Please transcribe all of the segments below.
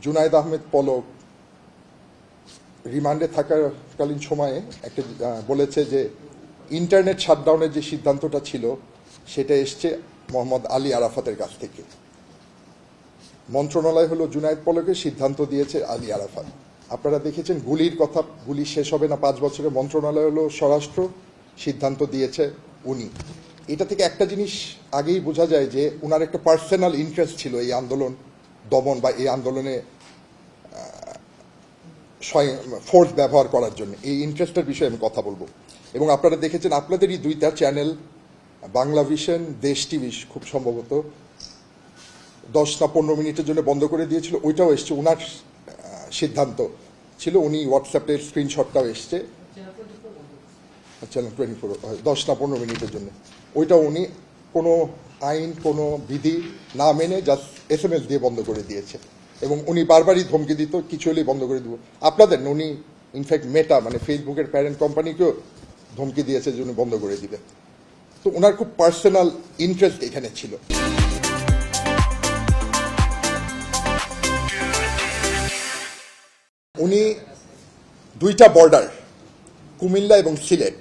জুনায়েদ আহমেদ পলক রিমান্ডে থাকাকালীন সময়ে একটা বলেছে যে ইন্টারনেট শাটডাউনের যে সিদ্ধান্তটা ছিল সেটা এসছে মোহাম্মদ আলী আরাফাতের কাছ থেকে। মন্ত্রণালয় হলো জুনায়েদ পলকের, সিদ্ধান্ত দিয়েছে আলী আরাফাত। আপনারা দেখেছেন গুলির কথা, গুলি শেষ হবে না 5 বছরে, মন্ত্রণালয় হলো স্বরাষ্ট্র, সিদ্ধান্ত দিয়েছে উনি। এটা থেকে একটা জিনিস আগেই বোঝা যায় যে ওনার একটা পার্সোনাল ইন্টারেস্ট ছিল এই আন্দোলন দমন বা এই আন্দোলনে ফোর্স ব্যবহার করার জন্য। এই ইন্টারেস্টের বিষয়ে আমি কথা বলবো। এবং আপনারা দেখেছেন আপনাদেরই 2টা চ্যানেল, বাংলা ভিশন, দেশ টিভি খুব সম্ভবত 10 না 15 মিনিটের জন্য বন্ধ করে দিয়েছিল। ওইটাও এসছে, ওনার সিদ্ধান্ত ছিল। উনি হোয়াটসঅ্যাপের স্ক্রিনশটটাও এসছে, চ্যানেল 24 10 না 15 মিনিটের জন্য। ওইটাও উনি কোনো আইন কোনো বিধি না মেনে জাস্ট SMS দিয়ে বন্ধ করে দিয়েছে। এবং উনি বারবারই ধমকি দিত কিছু হলেই বন্ধ করে দেবো। আপনাদের উনি ইনফ্যাক্ট মেটা মানে ফেসবুকের প্যারেন্ট কোম্পানিকেও ধমকি দিয়েছে যে উনি বন্ধ করে দিবে। তো ওনার খুব পার্সোনাল ইন্টারেস্ট এখানে ছিল। উনি 2টা বর্ডার, কুমিল্লা এবং সিলেট,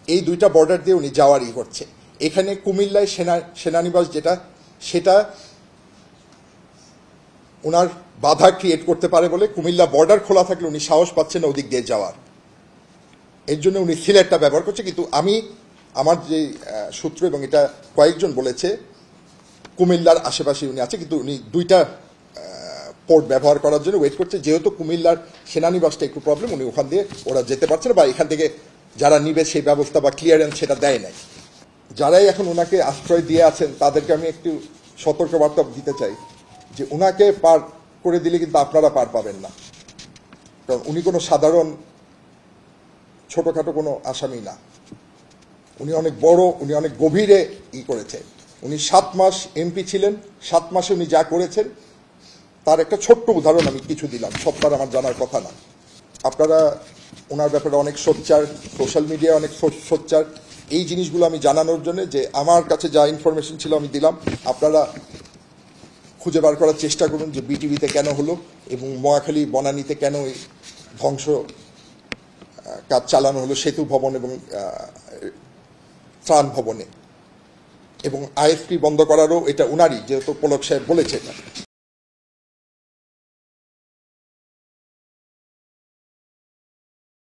এই 2টা বর্ডার দিয়ে উনি যাওয়ারই করছে। এখানে কুমিল্লায় সেনানিবাস যেটা, সেটা ওনার বাধা ক্রিয়েট করতে পারে বলে কুমিল্লা বর্ডার খোলা থাকলে উনি সাহস পাচ্ছেন না ওদিক দিয়ে যাওয়ার। এর জন্য উনি সিলেটটা ব্যবহার করছে। কিন্তু আমার যে সূত্র এবং এটা কয়েকজন বলেছে কুমিল্লার আশেপাশে উনি আছে, কিন্তু উনি 2টা পোর্ট ব্যবহার করার জন্য ওয়েট করছে। যেহেতু কুমিল্লার সেনানিবাসটা একটু প্রবলেম, উনি ওখান দিয়ে ওরা যেতে পারছে না, বা এখান থেকে যারা নিবে সেই ব্যবস্থা বা ক্লিয়ারেন্স সেটা দেয় নাই। যারাই এখন ওনাকে আশ্রয় দিয়ে আছেন তাদেরকে আমি একটু সতর্কবার্তা দিতে চাই যে ওনাকে পার করে দিলে কিন্তু আপনারা পার পাবেন না। কারণ উনি কোনো সাধারণ ছোটখাটো কোনো আসামি না, উনি অনেক বড়, উনি অনেক গভীরে করেছে। উনি 7 মাস এমপি ছিলেন, 7 মাসে উনি যা করেছেন তার একটা ছোট্ট উদাহরণ আমি কিছু দিলাম, সবটার আমার জানার কথা না। আপনারা ওনার ব্যাপারে অনেক সোচ্চার, সোশ্যাল মিডিয়ায় অনেক সোচ্চার। এই জিনিসগুলো আমি জানানোর জন্য যে আমার কাছে যা ইনফরমেশন ছিল আমি দিলাম। আপনারা খুঁজে বার করার চেষ্টা করুন যে বিটিভিতে কেন হলো এবং মহাখালী বনানীতে কেন এই ধ্বংস কাজ চালানো হলো, সেতু ভবন এবং ত্রাণ ভবনে। এবং আইএসপি বন্ধ করারও এটা উনারই, যেহেতু পলক সাহেব বলেছে।